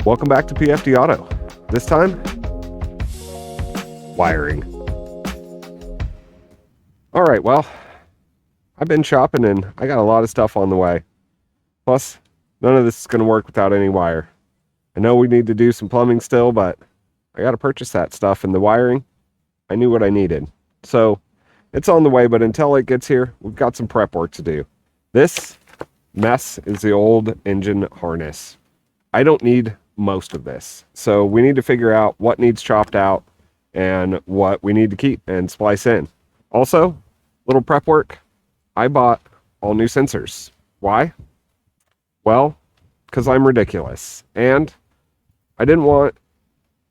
Welcome back to PFDAuto. This time, wiring. All right, well, I've been shopping and I got a lot of stuff on the way. Plus, none of this is going to work without any wire. I know we need to do some plumbing still, but I got to purchase that stuff, and the wiring, I knew what I needed. So it's on the way, but until it gets here, we've got some prep work to do. This mess is the old engine harness. I don't need most of this. So we need to figure out what needs chopped out and what we need to keep and splice in. Also, little prep work. I bought all new sensors. Why? Well, because I'm ridiculous. And I didn't want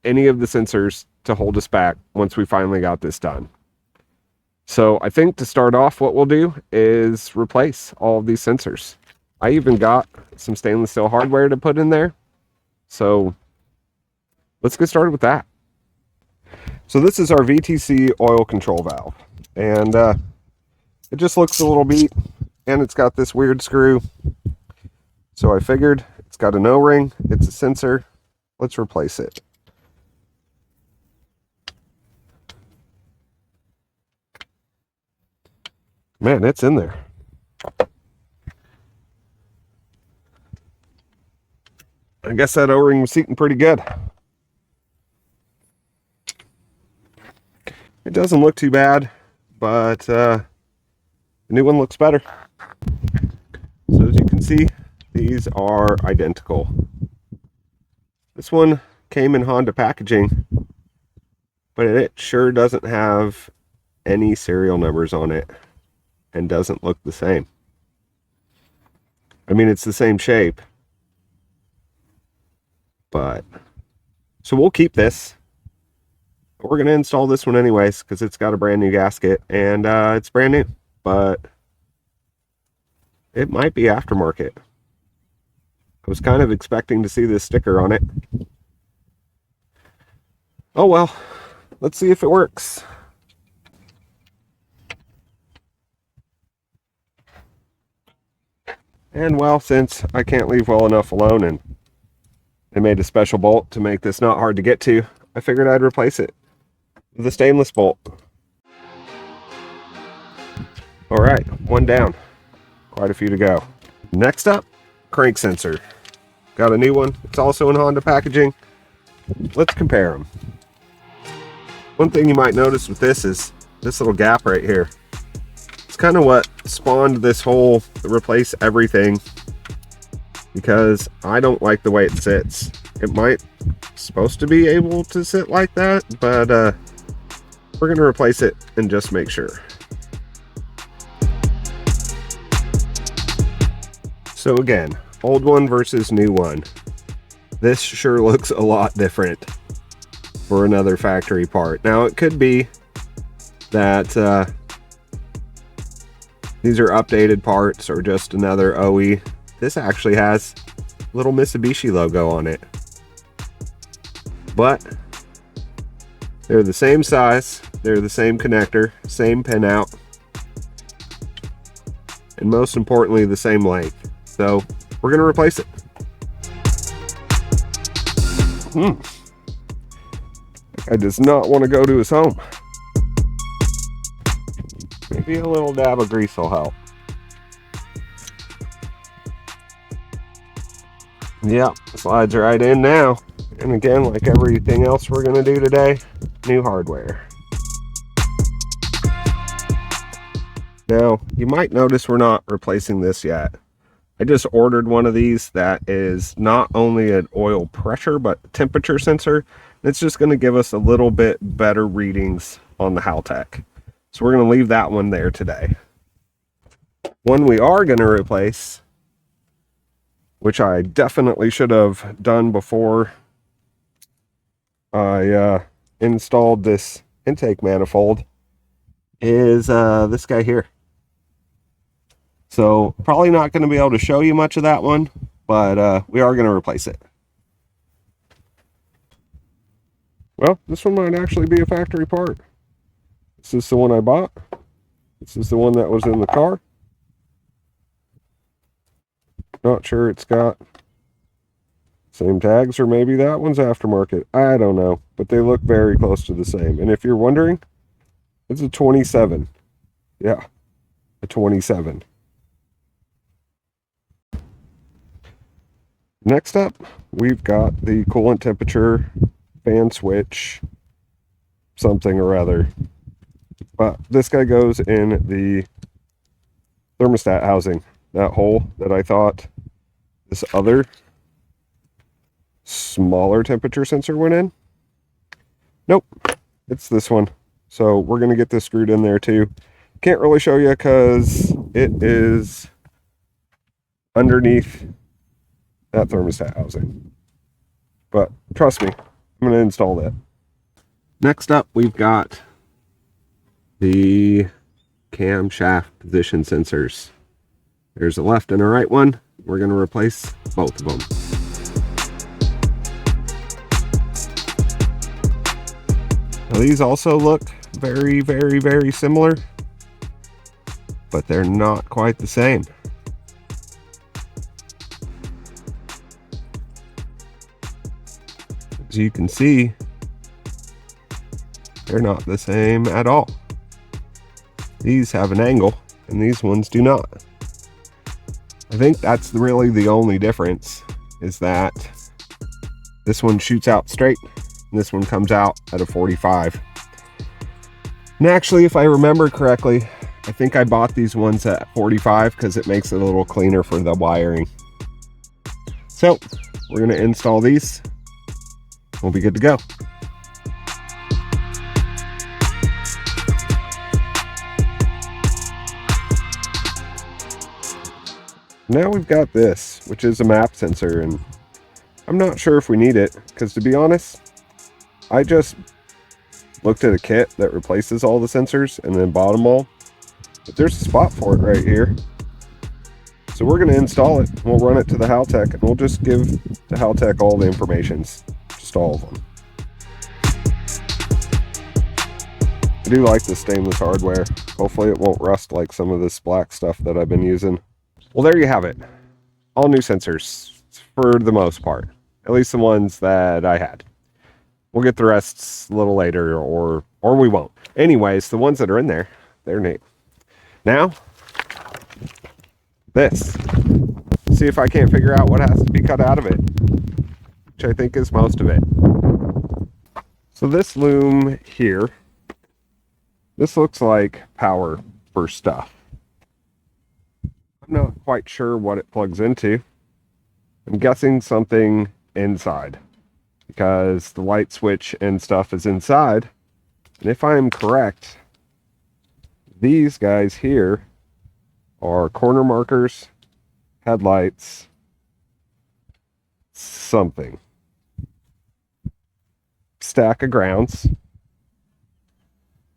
any of the sensors to hold us back once we finally got this done. So I think to start off, what we'll do is replace all of these sensors. I even got some stainless steel hardware to put in there. So let's get started with that. So this is our VTC oil control valve, and it just looks a little beat, and it's got this weird screw. So I figured it's got an O-ring, it's a sensor, let's replace it. Man, it's in there. I guess that O-ring was seating pretty good. It doesn't look too bad, but the new one looks better. So as you can see, these are identical. This one came in Honda packaging, but it sure doesn't have any serial numbers on it and doesn't look the same. I mean, it's the same shape, but so we'll keep this. We're going to install this one anyways because it's got a brand new gasket and it's brand new, but it might be aftermarket. I was kind of expecting to see this sticker on it. Oh well, let's see if it works. And well, since I can't leave well enough alone and they made a special bolt to make this not hard to get to, I figured I'd replace it with a stainless bolt. All right, one down. Quite a few to go. Next up, crank sensor. Got a new one. It's also in Honda packaging. Let's compare them. One thing you might notice with this is this little gap right here. It's kind of what spawned this whole replace everything, because I don't like the way it sits. It might supposed to be able to sit like that, but we're going to replace it and just make sure. So again, old one versus new one. This sure looks a lot different for another factory part. Now it could be that these are updated parts or just another OE. This actually has a little Mitsubishi logo on it. But they're the same size, they're the same connector, same pin out, and most importantly, the same length. So we're going to replace it. I does not want to go to his home. Maybe a little dab of grease will help. Yeah, slides right in now. And again, like everything else we're going to do today, new hardware. Now, you might notice we're not replacing this yet. I just ordered one of these that is not only an oil pressure, but temperature sensor. It's just going to give us a little bit better readings on the Haltech. So we're going to leave that one there today. One we are going to replace, which I definitely should have done before I installed this intake manifold, is this guy here. So probably not going to be able to show you much of that one, but we are going to replace it. Well, this one might actually be a factory part. This is the one I bought. This is the one that was in the car. Not sure it's got Same tags, or maybe that one's aftermarket. I don't know, but they look very close to the same. And if you're wondering, it's a 27. Yeah, a 27. Next up, we've got the coolant temperature fan switch, something or other. But this guy goes in the thermostat housing, that hole that I thought this other smaller temperature sensor went in. Nope, it's this one. So we're going to get this screwed in there too. Can't really show you because it is underneath that thermostat housing. But trust me, I'm going to install that. Next up, we've got the camshaft position sensors. There's a left and a right one. We're going to replace both of them. Now, these also look very, very, very similar, but they're not quite the same. As you can see, they're not the same at all. These have an angle, and these ones do not. I think that's really the only difference, is that this one shoots out straight, and this one comes out at a 45. And actually, if I remember correctly, I think I bought these ones at 45 because it makes it a little cleaner for the wiring. So, we're going to install these. We'll be good to go. Now we've got this, which is a map sensor, and I'm not sure if we need it, because to be honest, I just looked at a kit that replaces all the sensors and then bought them all. But there's a spot for it right here. So we're going to install it. We'll run it to the Haltech, and we'll just give the Haltech all the information. Just all of them. I do like the stainless hardware. Hopefully it won't rust like some of this black stuff that I've been using. Well, there you have it. All new sensors for the most part. At least the ones that I had. We'll get the rest a little later, or we won't. Anyways, the ones that are in there, they're neat. Now, this. See if I can't figure out what has to be cut out of it, which I think is most of it. So this loom here, this looks like power for stuff. I'm not quite sure what it plugs into. I'm guessing something inside, because the light switch and stuff is inside. And if I'm correct, these guys here are corner markers, headlights, something. Stack of grounds.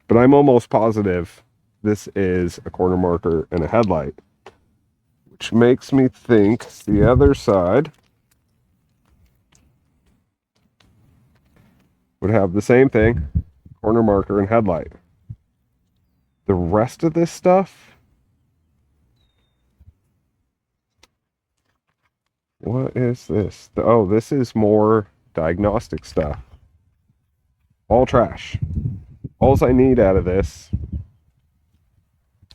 But I'm almost positive this is a corner marker and a headlight, which makes me think the other side would have the same thing, corner marker and headlight. The rest of this stuff, what is this? Oh, this is more diagnostic stuff. All trash. All I need out of this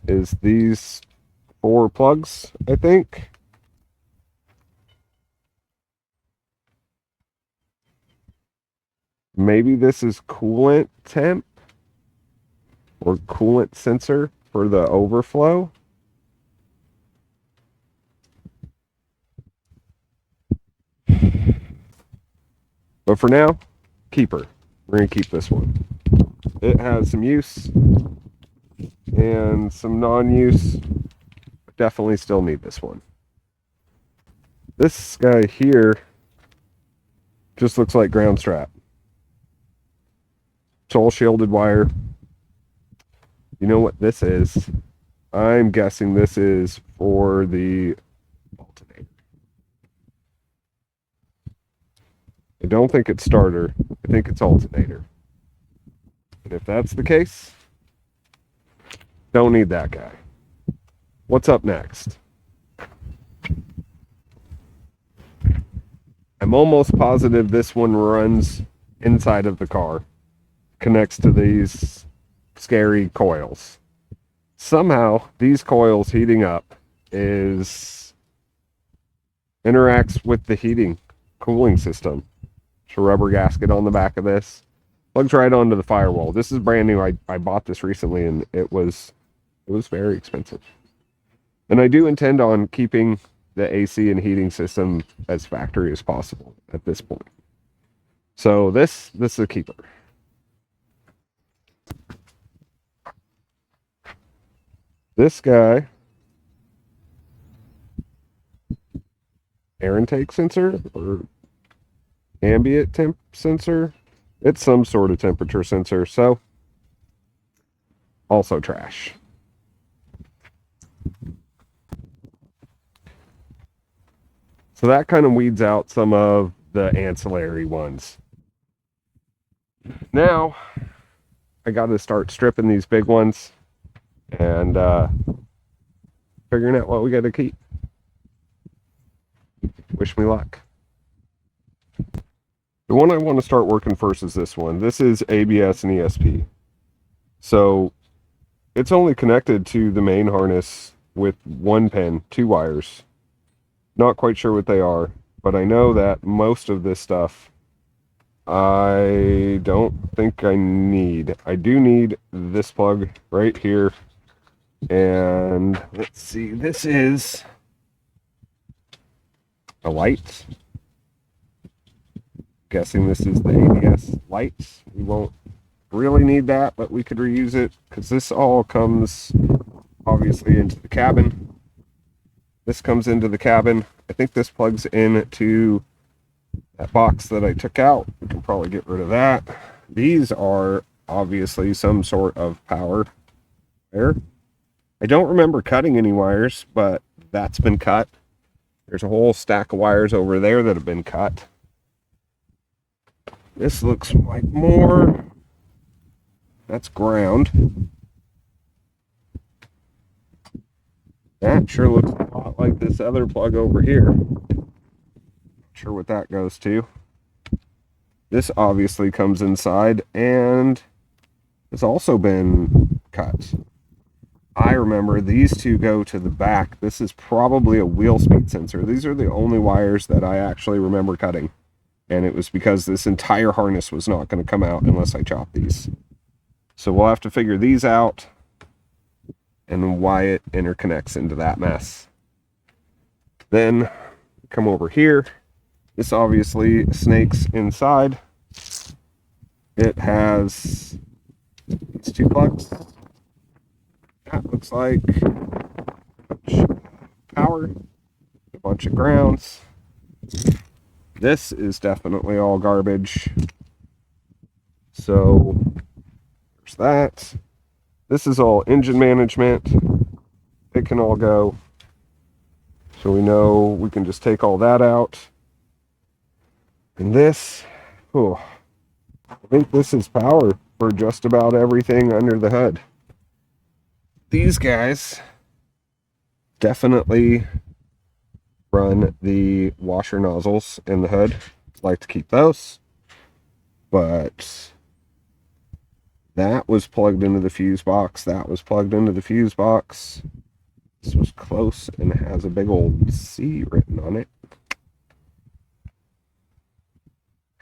is these 4 plugs, I think. Maybe this is coolant temp or coolant sensor for the overflow. But for now, keep her. We're going to keep this one. It has some use and some non-use. Definitely still need this one. This guy here just looks like ground strap. It's all shielded wire. You know what this is? I'm guessing this is for the alternator. I don't think it's starter. I think it's alternator. And if that's the case, don't need that guy. What's up next? I'm almost positive this one runs inside of the car, connects to these scary coils. Somehow these coils heating up interacts with the heating cooling system. There's a rubber gasket on the back of this. Plugs right onto the firewall. This is brand new. I bought this recently and it was very expensive. And I do intend on keeping the AC and heating system as factory as possible at this point. So this is a keeper. This guy, air intake sensor or ambient temp sensor. It's some sort of temperature sensor. So also trash. So that kind of weeds out some of the ancillary ones. Now I got to start stripping these big ones and figuring out what we got to keep. Wish me luck. The one I want to start working first is this one. This is ABS and ESP. So it's only connected to the main harness with one pin, 2 wires. Not quite sure what they are, but I know that most of this stuff I don't think I need. I do need this plug right here. And let's see, this is a light. Guessing this is the ABS lights. We won't really need that, but we could reuse it because this all comes obviously into the cabin. This comes into the cabin. I think this plugs into that box that I took out. We can probably get rid of that. These are obviously some sort of power there. I don't remember cutting any wires, but that's been cut. There's a whole stack of wires over there that have been cut. This looks like more. That's ground. That sure looks a lot like this other plug over here. Not sure what that goes to. This obviously comes inside and has also been cut. I remember these two go to the back. This is probably a wheel speed sensor. These are the only wires that I actually remember cutting. And it was because this entire harness was not going to come out unless I chop these. So we'll have to figure these out and why it interconnects into that mess. Then come over here. This obviously snakes inside. It has these 2 plugs. That looks like a bunch of power, a bunch of grounds. This is definitely all garbage. So there's that. This is all engine management. It can all go. So we know we can just take all that out. And this, I think this is power for just about everything under the hood. These guys definitely run the washer nozzles in the hood. Like to keep those. But that was plugged into the fuse box. That was plugged into the fuse box. This was close and has a big old C written on it.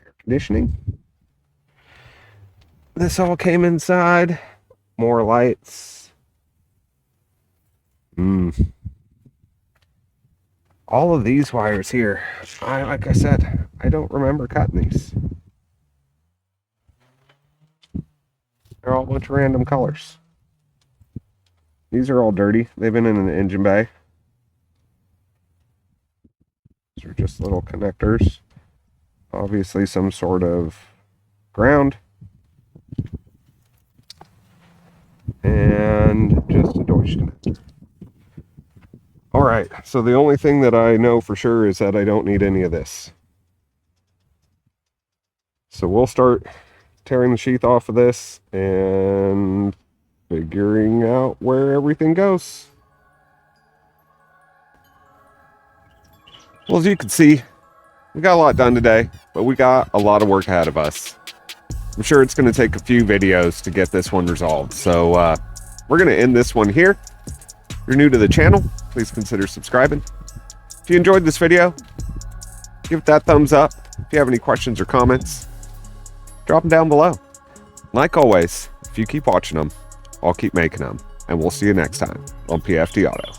Air conditioning. This all came inside. More lights. All of these wires here, like I said, I don't remember cutting these. They're all a bunch of random colors. These are all dirty. They've been in an engine bay. These are just little connectors. Obviously some sort of ground. And just a Deutsch connector. Alright, so the only thing that I know for sure is that I don't need any of this. So we'll start tearing the sheath off of this and figuring out where everything goes. Well, as you can see, We got a lot done today, but we got a lot of work ahead of us. I'm sure it's going to take a few videos to get this one resolved. So we're going to end this one here. If you're new to the channel, please consider subscribing. If you enjoyed this video, give it that thumbs up. If you have any questions or comments, drop them down below. Like always, if you keep watching them, I'll keep making them. And we'll see you next time on PFDAuto.